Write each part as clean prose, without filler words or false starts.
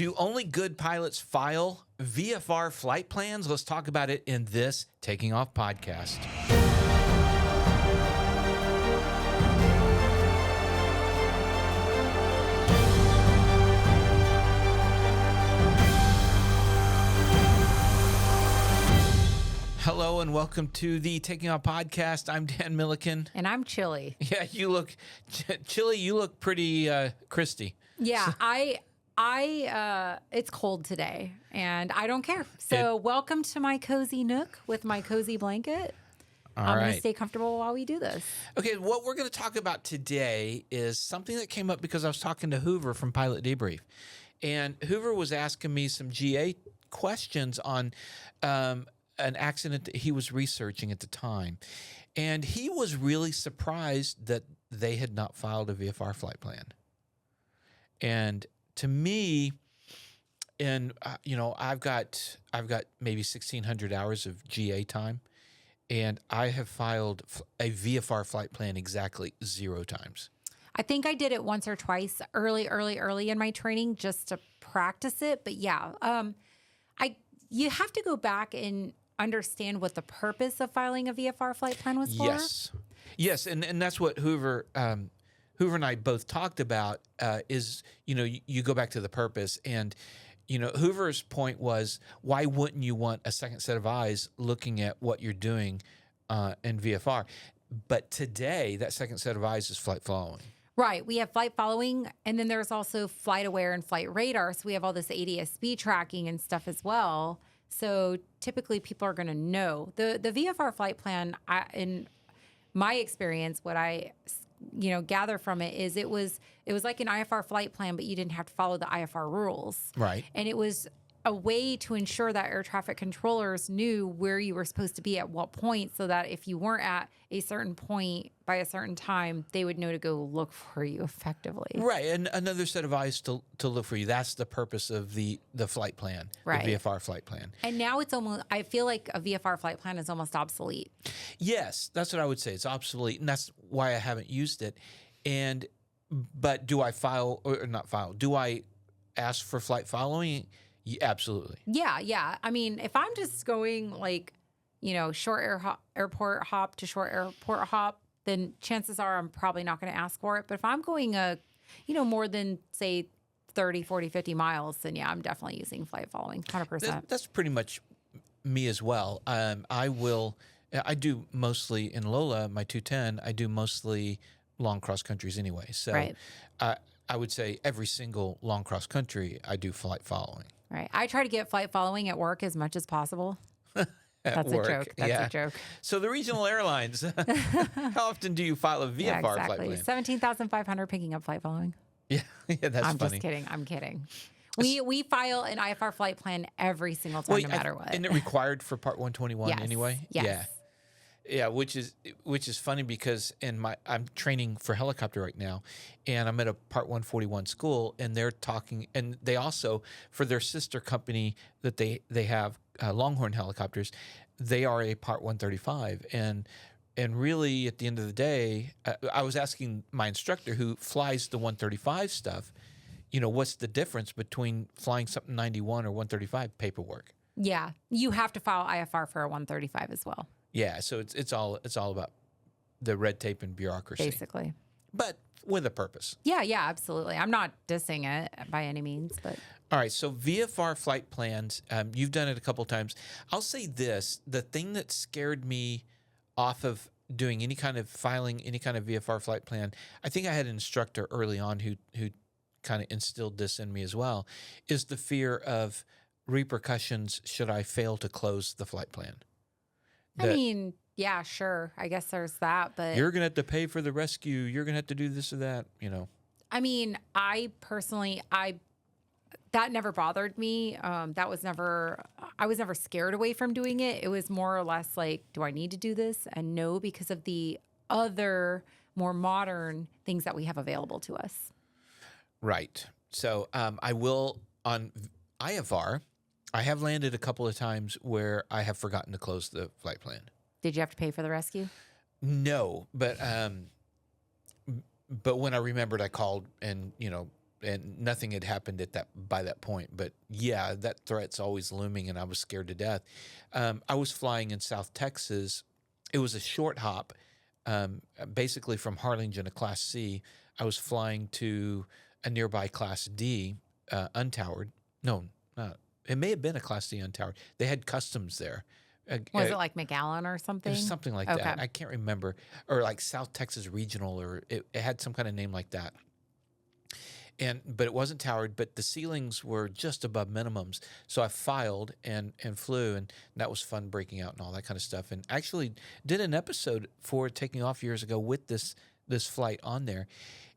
Do only good pilots file VFR flight plans? Let's talk about it in this Taking Off podcast. Hello and welcome to the Taking Off podcast. I'm Dan Milliken. And I'm Chili. Yeah, you look, Chili, you look pretty Christy. Yeah, it's cold today and I don't care. So welcome to my cozy nook with my cozy blanket. I'm going to stay comfortable while we do this. Okay, what we're going to talk about today is something that came up because I was talking to Hoover from Pilot Debrief. And Hoover was asking me some GA questions on an accident that he was researching at the time. And he was really surprised that they had not filed a VFR flight plan. And to me, and I've got maybe 1,600 hours of GA time, and I have filed a VFR flight plan exactly 0 times. I think I did it once or twice early in my training just to practice it. But yeah, you have to go back and understand what the purpose of filing a VFR flight plan was for. Yes, and that's what Hoover and I both talked about. Is you go back to the purpose, and Hoover's point was, why wouldn't you want a second set of eyes looking at what you're doing in VFR? But today, that second set of eyes is flight following. Right. We have flight following, and then there's also flight aware and flight radar. So we have all this ADS-B tracking and stuff as well. So typically people are going to know. The VFR flight plan, in my experience, what I gather from it is it was like an IFR flight plan, but you didn't have to follow the IFR rules. Right. And it was a way to ensure that air traffic controllers knew where you were supposed to be at what point, so that if you weren't at a certain point by a certain time, they would know to go look for you effectively. Right, and another set of eyes to look for you. That's the purpose of the flight plan, right. The VFR flight plan. And now it's almost, I feel like a VFR flight plan is almost obsolete. Yes, that's what I would say. It's obsolete, and that's why I haven't used it. But do I file, or not file, do I ask for flight following? Yeah, absolutely. Yeah. I mean, if I'm just going short airport hop to short airport hop, then chances are I'm probably not going to ask for it. But if I'm going more than say 30, 40, 50 miles, then yeah, I'm definitely using flight following 100%. That's pretty much me as well. I do mostly in Lola, my 210, I do mostly long cross countries anyway. So right. I would say every single long cross country, I do flight following. Right. I try to get flight following at work as much as possible. That's work. a joke. That's a joke. So the regional airlines, how often do you file a VFR flight plan? 17,500 picking up flight following. Yeah, that's funny. I'm just kidding. I'm kidding. We file an IFR flight plan every single time, no matter what. Isn't it required for Part 121 yes. anyway? Yes. Yeah, which is funny because I'm training for helicopter right now, and I'm at a Part 141 school, and they're talking, and they also, for their sister company that they have, Longhorn Helicopters, they are a Part 135, and really at the end of the day, I was asking my instructor who flies the 135 stuff, what's the difference between flying something 91 or 135 paperwork? Yeah, you have to file IFR for a 135 as well. Yeah, so it's all about the red tape and bureaucracy, basically, but with a purpose. Yeah, absolutely. I'm not dissing it by any means, but all right. So VFR flight plans, you've done it a couple times. I'll say this: the thing that scared me off of doing any kind of filing, any kind of VFR flight plan, I think I had an instructor early on who kind of instilled this in me as well, is the fear of repercussions should I fail to close the flight plan. I mean, yeah, sure. I guess there's that, but you're going to have to pay for the rescue. You're going to have to do this or that, I mean, I personally, that never bothered me. I was never scared away from doing it. It was more or less like, do I need to do this? And no, because of the other more modern things that we have available to us. Right. So I will, on IFR, I have landed a couple of times where I have forgotten to close the flight plan. Did you have to pay for the rescue? No, but when I remembered, I called and and nothing had happened by that point. But yeah, that threat's always looming, and I was scared to death. I was flying in South Texas. It was a short hop, basically from Harlingen to Class C. I was flying to a nearby Class D, untowered. No, it may have been a Class D untowered. They had customs there. Was it like McAllen or It something? was something like that. I can't remember. Or like South Texas Regional, or it had some kind of name like that. But it wasn't towered, but the ceilings were just above minimums. So I filed and flew, and that was fun, breaking out and all that kind of stuff. And actually did an episode for taking off years ago with this flight on there.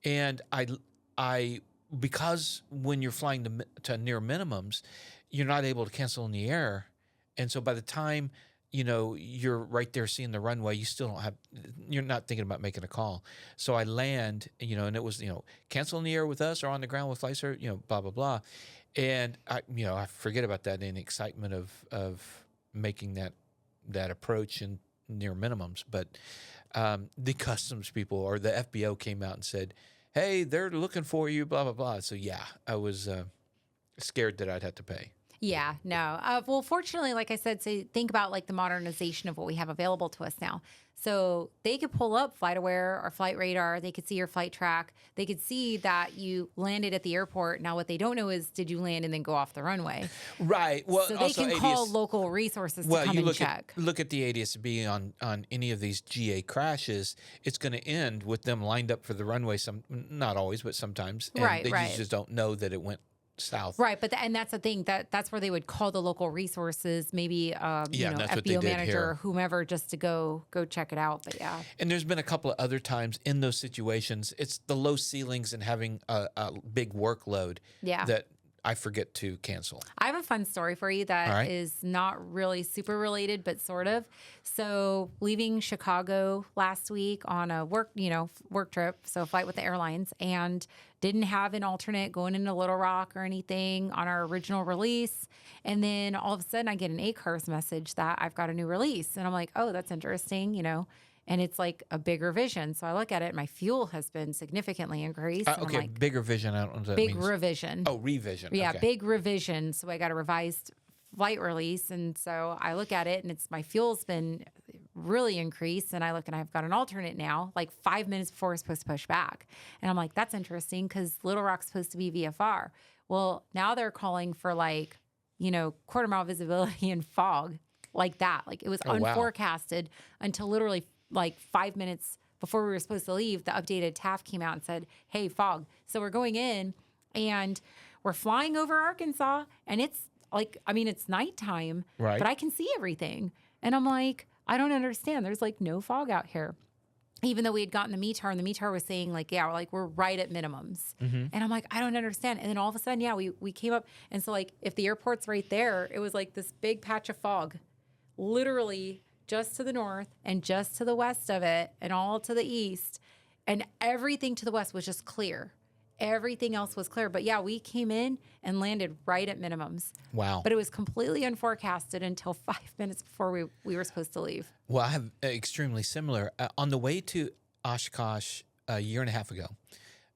And I because when you're flying to near minimums, you're not able to cancel in the air. And so by the time, you're right there seeing the runway, you're not thinking about making a call. So I land, and it was, cancel in the air with us or on the ground with flight service, blah, blah, blah. And I forget about that in the excitement of making that approach in near minimums. But the customs people or the FBO came out and said, hey, they're looking for you, blah, blah, blah. So yeah, I was scared that I'd have to pay. Yeah, no. Well, fortunately, like I said, so think about like the modernization of what we have available to us now. So they could pull up FlightAware or Flight Radar. They could see your flight track. They could see that you landed at the airport. Now, what they don't know is, did you land and then go off the runway? Right. Well, so they can call local resources to come and check. Look at the ADS-B on any of these GA crashes. It's going to end with them lined up for the runway. Not always, but sometimes. And they just don't know that it went south. Right, but and that's the thing, that's where they would call the local resources, maybe FBO manager or whomever, just to go check it out. But yeah. And there's been a couple of other times in those situations, it's the low ceilings and having a big workload that I forget to cancel. I have a fun story for you that is not really super related, but sort of. So leaving Chicago last week on a work trip, so a flight with the airlines, and didn't have an alternate going into Little Rock or anything on our original release. And then all of a sudden I get an ACARS message that I've got a new release. And I'm like, oh, that's interesting, and it's like a big revision. So I look at it, my fuel has been significantly increased. Okay, like, big revision. I don't know what that means. Big revision. Oh, revision. Yeah, okay. Big revision. So I got a revised flight release. And so I look at it, and my fuel's been really increased. And I look, and I've got an alternate now, like 5 minutes before we're supposed to push back. And I'm like, that's interesting, because Little Rock's supposed to be VFR. Well, now they're calling for quarter mile visibility and fog, like that. Like it was unforecasted until literally like 5 minutes before we were supposed to leave. The updated TAF came out and said, hey, fog. So we're going in and we're flying over Arkansas, and it's like, it's nighttime, but I can see everything. And I'm like, I don't understand. There's like no fog out here. Even though we had gotten the METAR, and the METAR was saying we're right at minimums. Mm-hmm. And I'm like, I don't understand. And then all of a sudden, we came up. And so like, if the airport's right there, it was like this big patch of fog, literally just to the north and just to the west of it and all to the east. And everything to the west was just clear. Everything else was clear. But yeah, we came in and landed right at minimums. Wow. But it was completely unforecasted until 5 minutes before we were supposed to leave. Well, I have extremely similar. On the way to Oshkosh a year and a half ago,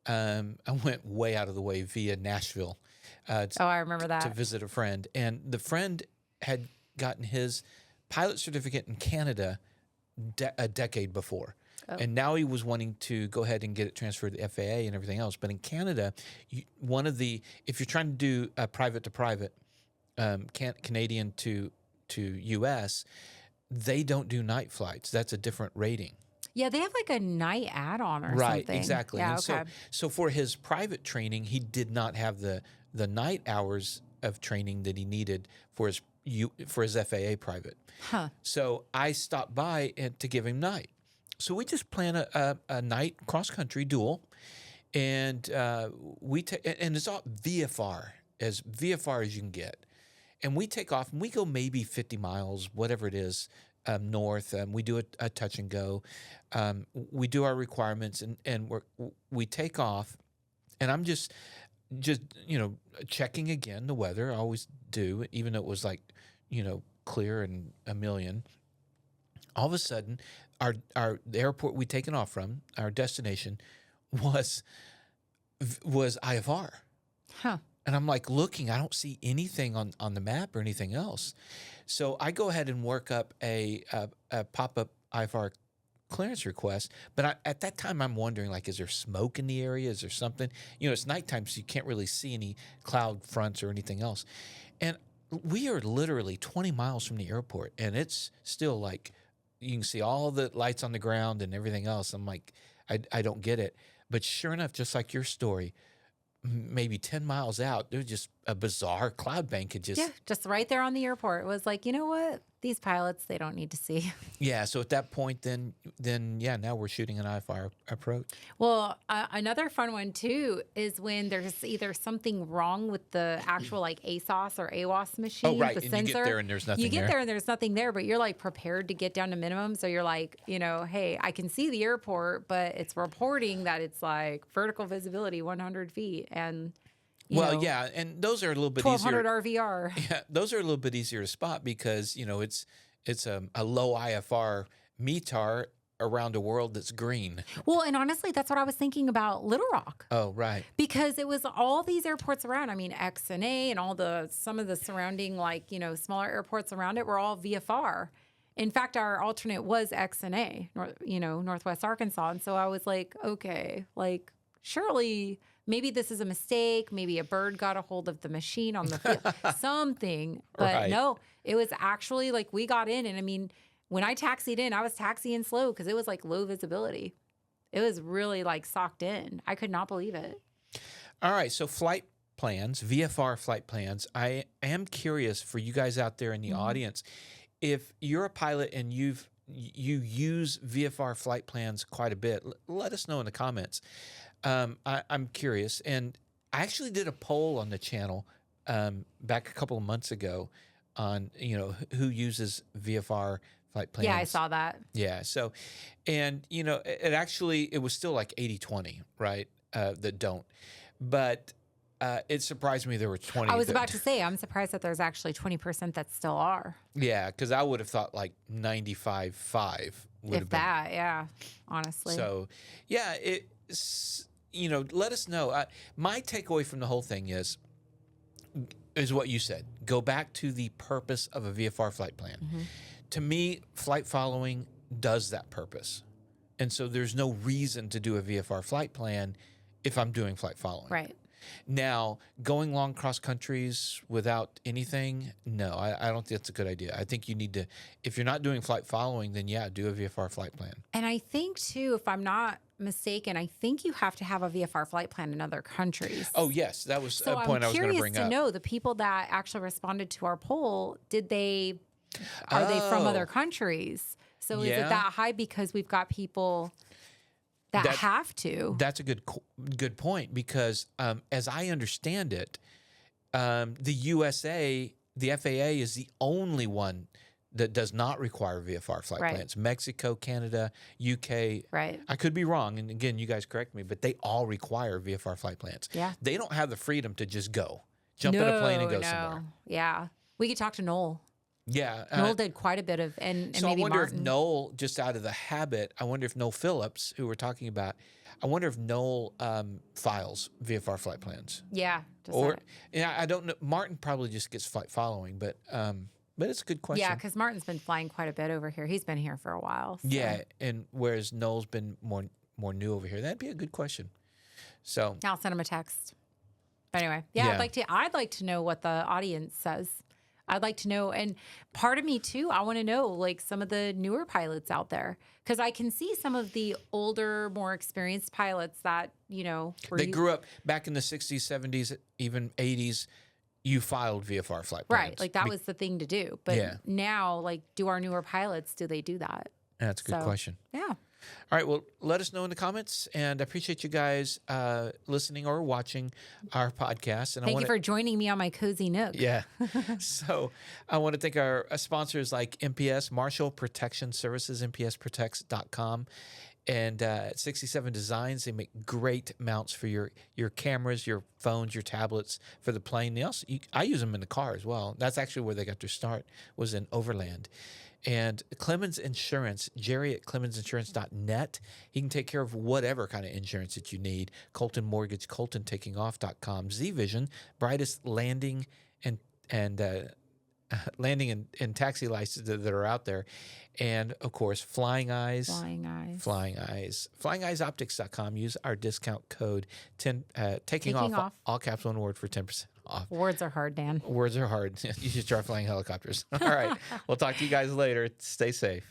I went way out of the way via Nashville. I remember that. To visit a friend. And the friend had gotten his pilot certificate in Canada a decade before. Oh. And now he was wanting to go ahead and get it transferred to the FAA and everything else. But in Canada, if you're trying to do a private to private, Canadian to U.S., they don't do night flights. That's a different rating. Yeah, they have like a night add-on or something. Right, exactly. Yeah, and okay. So for his private training, he did not have the night hours of training that he needed for his FAA private. Huh. So I stopped by to give him night. So we just plan a night cross-country duel, and and it's all VFR, as VFR as you can get. And we take off, and we go maybe 50 miles, whatever it is, north. We do a touch and go. We do our requirements, and we take off, and I'm just checking again the weather. I always do, even though it was like, clear and a million. All of a sudden, the airport we'd taken off from, our destination, was IFR. Huh. And I'm like looking, I don't see anything on the map or anything else. So I go ahead and work up a pop-up IFR clearance request. But at that time, I'm wondering, like, is there smoke in the area? Is there something? You know, it's nighttime, so you can't really see any cloud fronts or anything else. And we are literally 20 miles from the airport, and it's still like you can see all the lights on the ground and everything else. I'm like, I don't get it. But sure enough, just like your story, maybe 10 miles out, there's just a bizarre cloud bank. It just, just right there on the airport. It was like, you know what? These pilots, they don't need to see. yeah. So at that point, then yeah, now we're shooting an IFR approach. Well, another fun one too is when there's either something wrong with the actual like ASOS or AWOS machine. Oh, right. The and sensor. you get there and there's nothing You get there. there and there's nothing there, but you're like prepared to get down to minimum. So you're like, you know, hey, I can see the airport, but it's reporting that it's like vertical visibility 100 feet. And Well, yeah, and those are a little bit 1200 easier. RVR. Yeah, those are a little bit easier to spot because you know it's a low IFR METAR around a world that's green. Well, and honestly, that's what I was thinking about Little Rock. Oh, right. Because it was all these airports around. I mean, X and A and some of the surrounding, like, you know, smaller airports around it were all VFR. In fact, our alternate was X and A, Northwest Arkansas. And so I was like, okay, like, surely maybe this is a mistake. Maybe a bird got a hold of the machine on the field, something. But Right. no, it was actually like we got in. And I mean, when I taxied in, I was taxiing slow because it was like low visibility. It was really like socked in. I could not believe it. All right, so flight plans, VFR flight plans. I am curious for you guys out there in the audience, if you're a pilot and you use VFR flight plans quite a bit, let us know in the comments. I'm curious, and I actually did a poll on the channel back a couple of months ago on who uses VFR flight plans. Yeah, I saw that. Yeah, so, and it was still like 80-20, right? That don't, but it surprised me there were 20. I was about to say, I'm surprised that there's actually 20% that still are. Yeah, because I would have thought like 95.5 would have been. That, yeah, honestly. So, yeah, let us know. My takeaway from the whole thing is what you said. Go back to the purpose of a VFR flight plan. Mm-hmm. To me, flight following does that purpose. And so there's no reason to do a VFR flight plan if I'm doing flight following. Right. Now, going long cross countries without anything, no, I don't think that's a good idea. I think you need to, if you're not doing flight following, then yeah, do a VFR flight plan. And I think too, if I'm not mistaken, I think you have to have a VFR flight plan in other countries. Oh, yes, that was So a point I was going to bring I'm curious to up. know the people that actually responded to our poll, are they from other countries? So is it Yeah. that high because we've got people that have to? That's a good point because as I understand it, the USA, the FAA is the only one that does not require VFR flight Right. plans. Mexico, Canada, UK. Right. I could be wrong, and again, you guys correct me, but they all require VFR flight plans. Yeah. They don't have the freedom to just jump in a plane and go somewhere. Yeah. We could talk to Noel. Yeah. Noel did quite a bit of, and So maybe I wonder Martin. if Noel, just out of the habit, I wonder if Noel Phillips, who we're talking about, I wonder if Noel files VFR flight plans. Yeah. I don't know. Martin probably just gets flight following, but it's a good question. Yeah, because Martin's been flying quite a bit over here. He's been here for a while. So. Yeah, and whereas Noel's been more new over here, that'd be a good question. So I'll send him a text. But anyway, yeah, Yeah. I'd like to know what the audience says. I'd like to know, and part of me too, I want to know like some of the newer pilots out there, because I can see some of the older, more experienced pilots that they grew up back in the 60s, 70s, even 80s. You filed VFR flight plans, right, like that was the thing to do. But now, like, do our newer pilots do that? That's a good question. Yeah. All right, well, let us know in the comments, and I appreciate you guys listening or watching our podcast. And Thank you for joining me on my cozy nook. Yeah. So I want to thank our sponsors like MPS, Marshall Protection Services, mpsprotects.com, and 67 Designs. They make great mounts for your cameras, your phones, your tablets for the plane. I use them in the car as well. That's actually where they got their start, was in Overland. And Clemens Insurance, Jerry at clemensinsurance.net. He can take care of whatever kind of insurance that you need. Colton Mortgage, coltontakingoff.com. Z-Vision, brightest landing and landing and taxi licenses that are out there. And, of course, Flying Eyes. FlyingEyesOptics.com. Use our discount code taking off, all caps, one word, for 10% off. Words are hard, Dan. Words are hard. You should try flying helicopters. All right. We'll talk to you guys later. Stay safe.